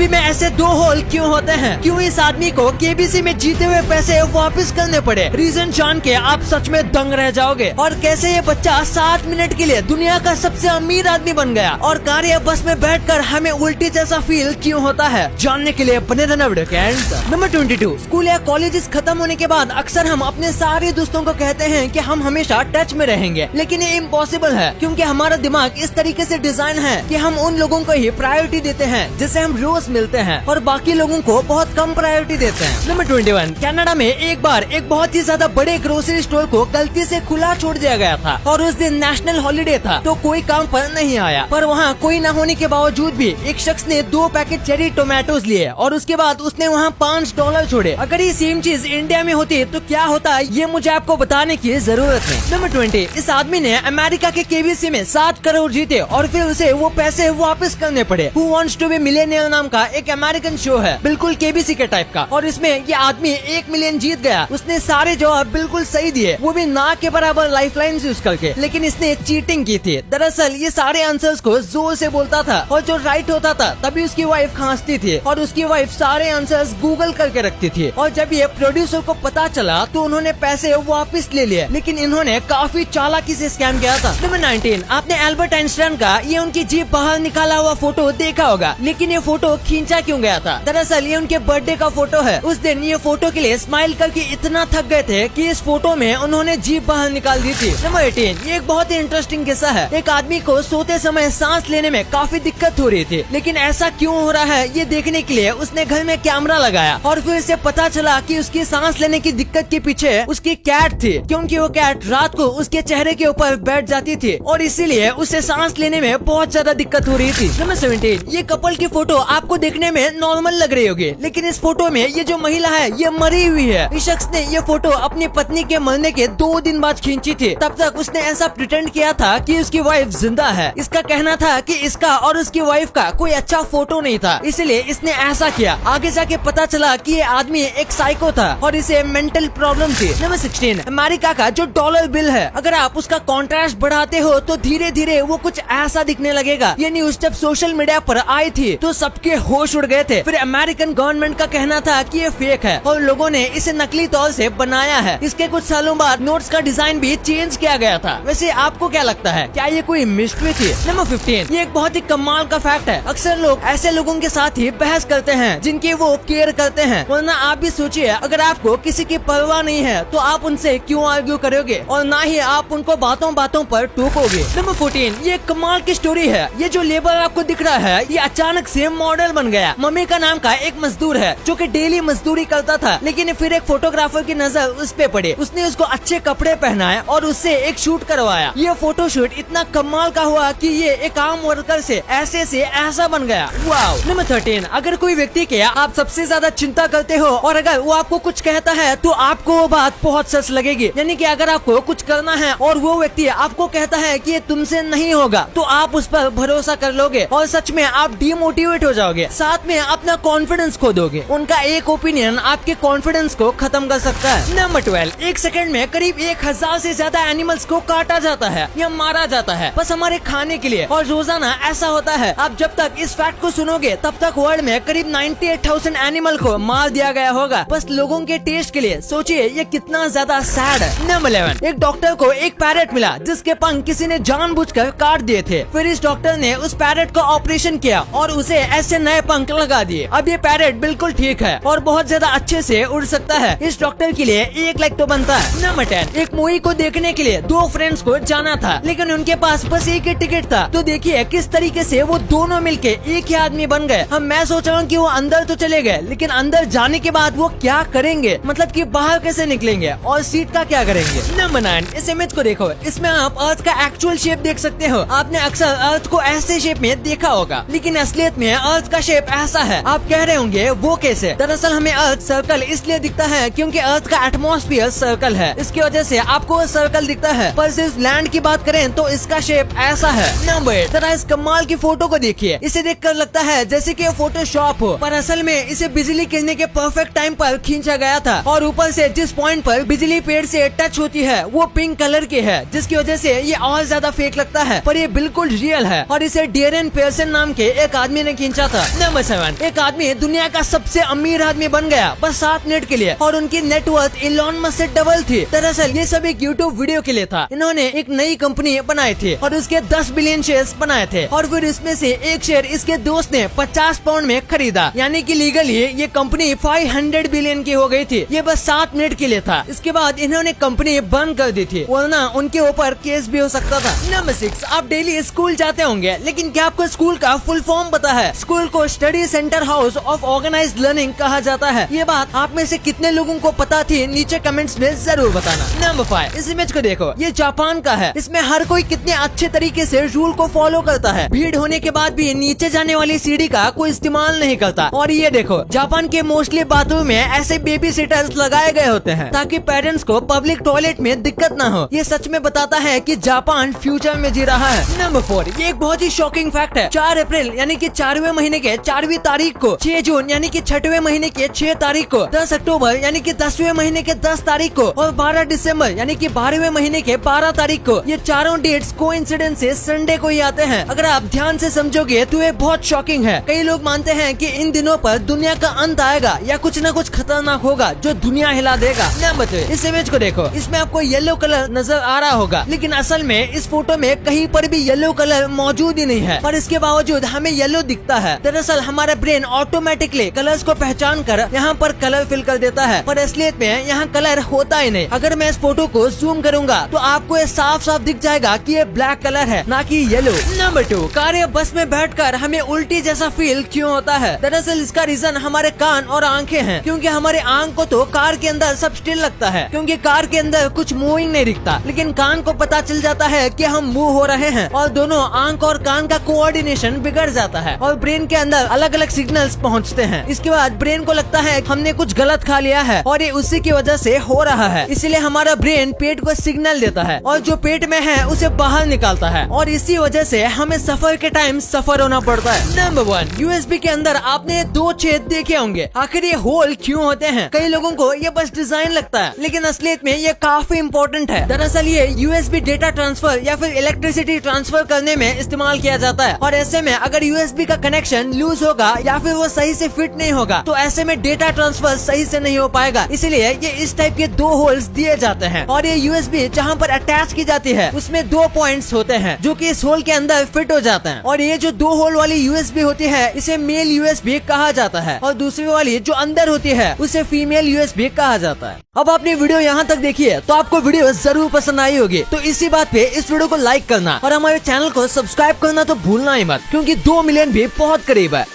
USB में ऐसे 2 whole क्यों होते हैं? क्यों इस आदमी को केबीसी में जीते हुए पैसे वापस करने पड़े? रीजन जान के आप सच में दंग रह जाओगे। और कैसे ये बच्चा 7 मिनट के लिए दुनिया का सबसे अमीर आदमी बन गया। और कार या बस में बैठकर हमें उल्टी जैसा फील क्यों होता है? जानने के लिए बने रहना वीडियो के एंड तक। नंबर 22, स्कूल या कॉलेज खत्म होने के बाद अक्सर हम अपने सारे दोस्तों को कहते हैं कि हम हमेशा टच में रहेंगे, लेकिन ये इम्पॉसिबल है क्योंकि हमारा दिमाग इस तरीके से डिजाइन है कि हम उन लोगों को ही प्रायोरिटी देते हैं जिससे हम रोज मिलते हैं और बाकी लोगों को बहुत कम प्रायोरिटी देते हैं। नंबर 21, कनाडा में एक बार एक बहुत ही ज्यादा बड़े ग्रोसरी स्टोर को गलती से खुला छोड़ दिया गया था और उस दिन नेशनल हॉलिडे था तो कोई काम पर नहीं आया। पर वहाँ कोई न होने के बावजूद भी एक शख्स ने 2 पैकेट चेरी टोमेटोज लिए और उसके बाद उसने वहाँ $5 छोड़े। अगर ये सेम चीज इंडिया में होती तो क्या होता, ये मुझे आपको बताने की जरूरत है। नंबर 20, इस आदमी ने अमेरिका के केबीसी में 7 करोड़ जीते और फिर उसे वो पैसे वापस करने पड़े। Who Wants to be Millionaire नाम का एक अमेरिकन शो है, बिल्कुल केबीसी के टाइप का, और इसमें ये आदमी 1 मिलियन जीत गया। उसने सारे जवाब बिल्कुल सही दिए, वो भी ना के बराबर लाइफलाइन यूज करके, लेकिन इसने चीटिंग की थी। दरअसल ये सारे आंसर्स को जोर से बोलता था और जो राइट होता था तभी उसकी वाइफ खांसती थी और उसकी वाइफ सारे आंसर्स गूगल करके रखती थी। और जब ये प्रोड्यूसर को पता चला तो उन्होंने पैसे वापस ले लिए, लेकिन इन्होंने काफी चालाकी से स्कैम किया था। नंबर 19, आपने एल्बर्ट आइंस्टाइन का ये उनकी जीप बाहर निकाला हुआ फोटो देखा होगा, लेकिन ये फोटो खींचा क्यों गया था? दरअसल ये उनके बर्थडे का फोटो है। उस दिन ये फोटो के लिए स्माइल करके इतना थक गए थे कि इस फोटो में उन्होंने जीप बाहर निकाल दी थी। नंबर 18, ये एक बहुत ही इंटरेस्टिंग किस्सा है। एक आदमी को सोते समय सांस लेने में काफी दिक्कत हो रही थी, लेकिन ऐसा क्यों हो रहा है ये देखने के लिए उसने घर में कैमरा लगाया और फिर से पता चला कि उसकी सांस लेने की दिक्कत के पीछे उसकी कैट थी, क्योंकि वो कैट रात को उसके चेहरे के ऊपर बैठ जाती थी और इसीलिए उसे सांस लेने में बहुत ज्यादा दिक्कत हो रही थी। नंबर 17, ये कपल की फोटो आपको देखने में नॉर्मल लग रही होगी, लेकिन इस फोटो में ये जो महिला है ये मरी हुई है। इस शख्स ने ये फोटो अपनी पत्नी के मरने के 2 दिन बाद खींची थी। तब तक उसने ऐसा प्रिटेंड किया था कि उसकी वाइफ जिंदा है। इसका कहना था कि इसका और उसकी वाइफ का कोई अच्छा फोटो नहीं था, इसलिए इसने ऐसा किया। आगे जाके पता चला कि ये आदमी एक साइको था और इसे मेंटल प्रॉब्लम थी। नंबर 16, अमेरिका का जो डॉलर बिल है, अगर आप उसका कॉन्ट्रास्ट बढ़ाते हो तो धीरे धीरे वो कुछ ऐसा दिखने लगेगा। ये न्यूज जब सोशल मीडिया पर आई थी तो सबके होश उड़ गए थे। फिर अमेरिकन गवर्नमेंट का कहना था कि ये फेक है और लोगों ने इसे नकली तौर से बनाया है। इसके कुछ सालों बाद नोट्स का डिजाइन भी चेंज किया गया था। वैसे आपको क्या लगता है, क्या ये कोई मिस्ट्री थी? नंबर 15, ये एक बहुत ही कमाल का फैक्ट है। अक्सर लोग ऐसे लोगों के साथ ही बहस करते हैं जिनकी वो केयर करते हैं, वरना आप भी सोचिए अगर आपको किसी की परवाह नहीं है तो आप उनसे क्यों आर्ग्यू करोगे और ना ही आप उनको बातों बातों पर टोकोगे। नंबर 14, ये कमाल की स्टोरी है। ये जो लेबर आपको दिख रहा है ये अचानक से मॉडल बन गया। मम्मी का नाम का एक मजदूर है जो कि डेली मजदूरी करता था, लेकिन फिर एक फोटोग्राफर की नजर उस पे पड़ी। उसने उसको अच्छे कपड़े पहनाए और उससे एक शूट करवाया। ये फोटो शूट इतना कमाल का हुआ कि ये एक आम वर्कर से ऐसा बन गया। वाओ। नंबर 13, अगर कोई व्यक्ति के आप सबसे ज्यादा चिंता करते हो और अगर वो आपको कुछ कहता है तो आपको वो बात बहुत सच लगेगी। यानी कि अगर आपको कुछ करना है और वो व्यक्ति आपको कहता है कि ये तुमसे नहीं होगा तो आप उस पर भरोसा कर लोगे और सच में आप डिमोटिवेट हो जाओगे, साथ में अपना कॉन्फिडेंस खो दोगे। उनका एक ओपिनियन आपके कॉन्फिडेंस को खत्म कर सकता है। नंबर 12, एक सेकंड में करीब 1000 से ज्यादा एनिमल्स को काटा जाता है या मारा जाता है बस हमारे खाने के लिए, और रोजाना ऐसा होता है। आप जब तक इस फैक्ट को सुनोगे तब तक वर्ल्ड में करीब 98,000 एनिमल को मार दिया गया होगा बस लोगों के टेस्ट के लिए। सोचिए ये कितना ज्यादा सैड है। नंबर 11, एक डॉक्टर को एक पैरेट मिला जिसके पंख किसी ने जानबूझकर काट दिए थे। फिर इस डॉक्टर ने उस पैरेट का ऑपरेशन किया और उसे ऐसे नए पंख लगा दिए। अब ये पैरेट बिल्कुल ठीक है और बहुत ज्यादा अच्छे से उड़ सकता है। इस डॉक्टर के लिए 1 लाख तो बनता है। नंबर 10, एक मूवी को देखने के लिए 2 फ्रेंड्स को जाना था, लेकिन उनके पास बस एक ही टिकट था। तो देखिए किस तरीके से वो दोनों मिलके एक ही आदमी बन गए। हम मैं सोच रहा हूँ कि वो अंदर तो चले गए, लेकिन अंदर जाने के बाद वो क्या करेंगे, मतलब कि बाहर कैसे निकलेंगे और सीट का क्या करेंगे। नंबर 9, इस इमेज को देखो, इसमें आप अर्थ का एक्चुअल शेप देख सकते हो। आपने अक्सर अर्थ को ऐसे शेप में देखा होगा, लेकिन असलियत में अर्थ का शेप ऐसा है। आप कह रहे होंगे वो कैसे? दरअसल हमें अर्थ सर्कल इसलिए दिखता है क्योंकि अर्थ का एटमॉस्फेयर सर्कल है, इसकी वजह से आपको सर्कल दिखता है। पर सिर्फ लैंड की बात करें तो इसका शेप ऐसा है। नंबर 8, जरा इस कमाल की फोटो को देखिए। इसे देखकर लगता है जैसे कि फोटोशॉप हो, पर असल में इसे बिजली गिरने के परफेक्ट टाइम पर खींचा गया था और ऊपर से जिस पॉइंट पर बिजली पेड़ से टच होती है वो पिंक कलर की है, जिसकी वजह से ये और ज्यादा फेक लगता है, पर ये बिल्कुल रियल है और इसे डेरेन पेयरसन नाम के एक आदमी ने खींचा था। था। नंबर 7, एक आदमी दुनिया का सबसे अमीर आदमी बन गया बस 7 मिनट के लिए और उनकी नेटवर्थ इलॉन मस्क से डबल थी। दरअसल ये सब एक यूट्यूब वीडियो के लिए था। इन्होंने एक नई कंपनी बनाई थी और उसके 10 बिलियन शेयर्स बनाए थे और फिर इसमें से एक शेयर इसके दोस्त ने 50 पाउंड में खरीदा, यानी कि लीगली ये कंपनी 500 बिलियन की हो गई थी। ये बस 7 मिनट के लिए था। इसके बाद इन्होंने कंपनी बंद कर दी थी वरना उनके ऊपर केस भी हो सकता था। नंबर 6, आप डेली स्कूल जाते होंगे लेकिन क्या आपको स्कूल का फुल फॉर्म पता है? स्कूल को study centre house of organised learning कहा जाता है। ये बात आप में से कितने लोगों को पता थी नीचे कमेंट्स में जरूर बताना। नंबर 5, इस इमेज को देखो, ये जापान का है। इसमें हर कोई कितने अच्छे तरीके से रूल को फॉलो करता है। भीड़ होने के बाद भी नीचे जाने वाली सीढ़ी का कोई इस्तेमाल नहीं करता। और ये देखो, जापान के मोस्टली बाथरूम में ऐसे बेबी सीटर्स लगाए गए होते हैं ताकि पेरेंट्स को पब्लिक टॉयलेट में दिक्कत न हो। ये सच में बताता है कि जापान फ्यूचर में जी रहा है। नंबर 4, ये एक बहुत ही शॉकिंग फैक्ट है। 4 अप्रैल यानी कि 4वें महीने के 4वीं तारीख को, 6 जून यानी कि 6वें महीने के 6 तारीख को, 10 अक्टूबर यानी कि 10वें महीने के 10 तारीख को और 12 दिसंबर यानी कि 12वें महीने के 12 तारीख को, ये चारों डेट्स कोइंसिडेंस से संडे को ही आते हैं। अगर आप ध्यान से समझोगे तो ये बहुत शॉकिंग है। कई लोग मानते हैं कि इन दिनों पर दुनिया का अंत आएगा या कुछ न कुछ खतरनाक होगा जो दुनिया हिला देगा। नंबर 3, इस इमेज को देखो, इसमें आपको येलो कलर नजर आ रहा होगा लेकिन असल में इस फोटो में कहीं पर भी येलो कलर मौजूद ही नहीं है और इसके बावजूद हमें येलो दिखता है। दरअसल हमारा ब्रेन ऑटोमेटिकली कलर्स को पहचान कर यहाँ पर कलर फिल कर देता है पर असलियत में यहाँ कलर होता ही नहीं। अगर मैं इस फोटो को जूम करूंगा तो आपको ये साफ साफ दिख जाएगा कि ये ब्लैक कलर है ना कि येलो। नंबर 2, कार या बस में बैठकर हमें उल्टी जैसा फील क्यों होता है? दरअसल इसका रीजन हमारे कान और आंखें हैं, क्योंकि हमारे आंख को तो कार के अंदर सब स्टिल लगता है क्योंकि कार के अंदर कुछ मूविंग नहीं दिखता, लेकिन कान को पता चल जाता है कि हम मूव हो रहे हैं और दोनों आंख और कान का कोऑर्डिनेशन बिगड़ जाता है और ब्रेन के अंदर अलग अलग सिग्नल्स पहुंचते हैं। इसके बाद ब्रेन को लगता है हमने कुछ गलत खा लिया है और ये उसी की वजह से हो रहा है। इसलिए हमारा ब्रेन पेट को सिग्नल देता है और जो पेट में है उसे बाहर निकालता है और इसी वजह से हमें सफर के टाइम सफर होना पड़ता है। नंबर 1, यूएसबी के अंदर आपने 2 छेद देखे होंगे। आखिर ये होल क्यों होते हैं? कई लोगों को ये बस डिजाइन लगता है लेकिन असलियत में ये काफी इम्पोर्टेंट है। दरअसल ये यूएसबी डेटा ट्रांसफर या फिर इलेक्ट्रिसिटी ट्रांसफर करने में इस्तेमाल किया जाता है और ऐसे में अगर यूएसबी का कनेक्शन लूज होगा या फिर वो सही से फिट नहीं होगा तो ऐसे में डेटा ट्रांसफर सही से नहीं हो पाएगा। इसलिए ये इस टाइप के 2 होल्स दिए जाते हैं और ये यूएसबी जहाँ पर अटैच की जाती है उसमें 2 पॉइंट्स होते हैं जो कि इस होल के अंदर फिट हो जाते हैं और ये जो 2 होल वाली यूएसबी होती है इसे मेल यूएसबी कहा जाता है और दूसरी वाली जो अंदर होती है उसे फीमेल यूएसबी कहा जाता है। अब आपने वीडियो यहाँ तक देखी है तो आपको वीडियो जरूर पसंद आई होगी, तो इसी बात पे इस वीडियो को लाइक करना और हमारे चैनल को सब्सक्राइब करना तो भूलना ही मत, क्योंकि 2 मिलियन भी बहुत करीब है।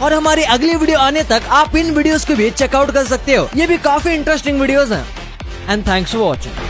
और हमारी अगली वीडियो आने तक आप इन वीडियोस को भी चेकआउट कर सकते हो, ये भी काफी इंटरेस्टिंग वीडियोस हैं। And thanks for watching.